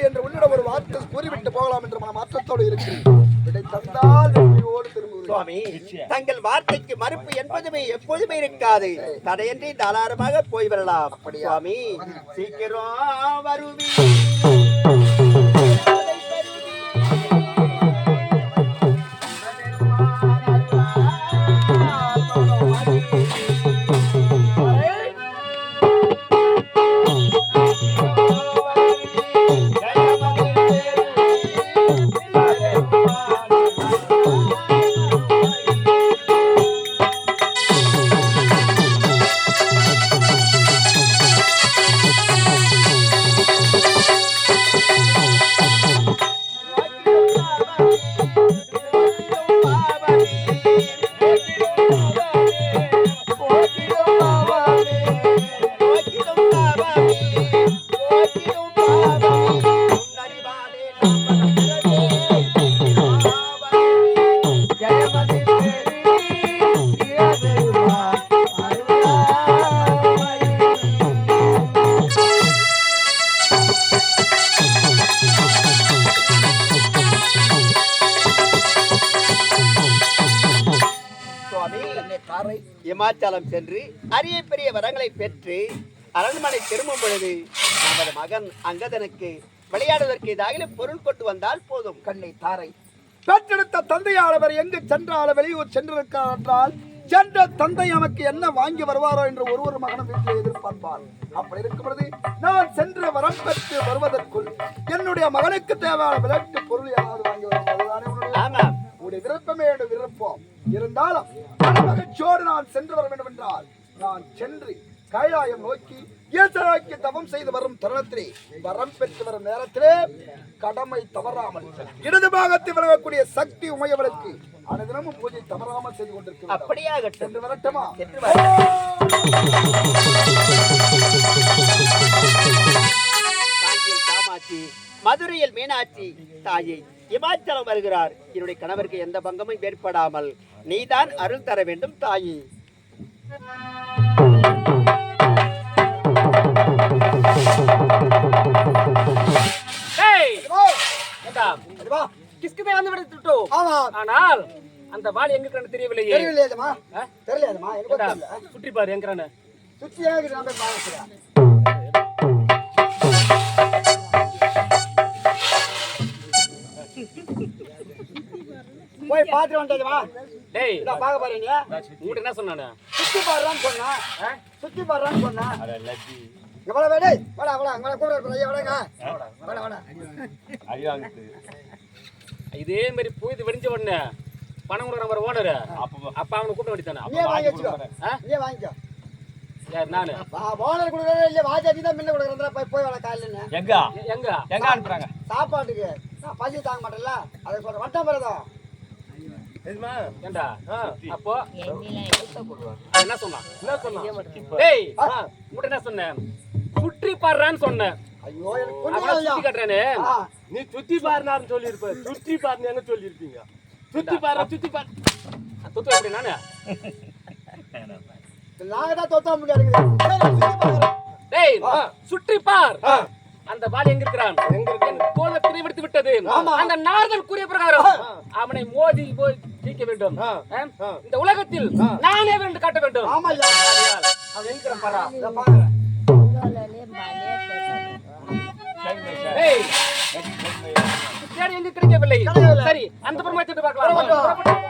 என்று உன்னிடம் ஒரு வார்த்தை கூறிவிட்டு போகலாம் என்ற மாற்றத்தோடு இருக்கிறேன். விடை தந்தால் வெற்றியோடு திரும்புகிறேன். சுவாமி, தங்கள் வார்த்தைக்கு மறுப்பு என்பதுமே எப்போதுமே இருக்காது. தடையின்றி தாராளமாக போய் வரலாம். சுவாமி, சீக்கிரம் வருவீர். இமாச்சலம் சென்று அரிய பெரிய வரங்களை பெற்று அரண்மனை திரும்பும் பொழுது நமது மகன் அங்கதனுக்கு விளையாடுவதற்கு ஏதாவது பொருள் கொண்டு வந்தால் போதும். கண்ணை தாரை பெற்றெடுத்த தந்தையாளவர் எங்கு சென்றாலும் வெளியூர் சென்றிருக்கிறார் என்றால் சென்ற தந்தை நமக்கு என்ன வாங்கி வருவாரோ என்று ஒரு மகனும் வீட்டில் எதிர்பார்ப்பார். அப்படி இருக்கும் பொழுது நான் சென்று வரம் பெற்று வருவதற்குள் என்னுடைய மகனுக்கு தேவையான விளையாட்டு பொருள் ஏதாவது வாங்கி வருவதுதானே உடைய விருப்பமே விருப்பம். இருந்தாலும் மகிழ்ச்சியோடு நான் சென்று வர வேண்டும் என்றால் நான் சென்று கைலாயம் நோக்கி ஈசராக்கி தவம் செய்து வரும் தருணத்திலே வரம் பெற்று வரும் நேரத்திலே கடமை தவறாமல் இடது பாகத்தில் விளங்கக்கூடிய சக்தி உமையவளுக்கு அனுதினமும் பூஜை தவறாமல் செய்து கொண்டிருக்கிறோம். அப்படியாக சென்று வரட்டுமா? காமாட்சி, மதுரையில் மீனாட்சி தாயை இமாச்சலம் வருகிறார். என்னுடைய கணவருக்கு எந்த பங்கமும் ஏற்படாமல் நீதான் அருள் தர வேண்டும் தாயே. ஆனால் அந்த வாள் எங்க தெரியவில்லையே. சுற்றி பாரு எங்க போய் பாத்து வந்ததுமா. டேய் இத பாக்க பாருங்க. உங்க என்ன சொன்னானே? சுத்தி பாறறான்னு சொன்னா. சுத்தி பாறறான்னு சொன்னா. அட லட்டி. எவ்வளவு வேடே? வாடா வாடா அங்க கூட ஐயா வாடங்க. வாடா வாடா. ஐயாங்க. இதே மாதிரி போய் வெடிஞ்ச உடனே பணம் கொடுக்குற மாதிரி ஓனர் அப்ப அவனை கூப்பிட வேண்டியதானே. நீ வாங்கிக்கோ. நீ வாங்கிக்கோ. யார் நானு? ஓனர் கொடுக்கறதே இல்ல வாஜாதி தான் முன்ன கொடுக்கறதா போய் வாடா காலையில. எங்க எங்க எங்க அனுப்புறாங்க? சாப்பாட்டுக்கு. நான் பசி தாங்க மாட்டேன்ல. அத சொல்ற வட்டம் வரதா. எதுமா? ஏண்டா? அப்போ என்ன சொன்னா? என்ன சொன்னா? டேய் உன்கிட்ட என்ன சொன்னேன்? சுற்றி பாருன்னு சொன்னேன். ஐயோ எனக்கு புரியல. சுத்தி காட்றேனே. நீ சுத்தி பாருன்னு சொல்லி இருப்ப. சுத்தி பாருன்னு என்ன சொல்லி இருப்பீங்க? சுத்தி பாரு சுத்தி பாரு. தொத்து எப்படி நானே? நாங்க தான் தொத்த முடியாது. டேய் சுற்றி பார். அந்த வாள் எங்க இருக்கிறான்? என் தோலை திரிவிடுத்து விட்டது. அந்த நாரதன் கூறிய பிரகாரம் அவனை மோதி போய் ஜெயிக்க வேண்டும். இந்த உலகத்தில் நானே என்று காட்ட வேண்டும். ஆமாய்யா. அவன் எங்க இருக்கிறான் பாரா. தேடி எங்க கிடைக்கவில்லை. சரி அந்த பிரமாச்சத்தை பார்க்கலாம்.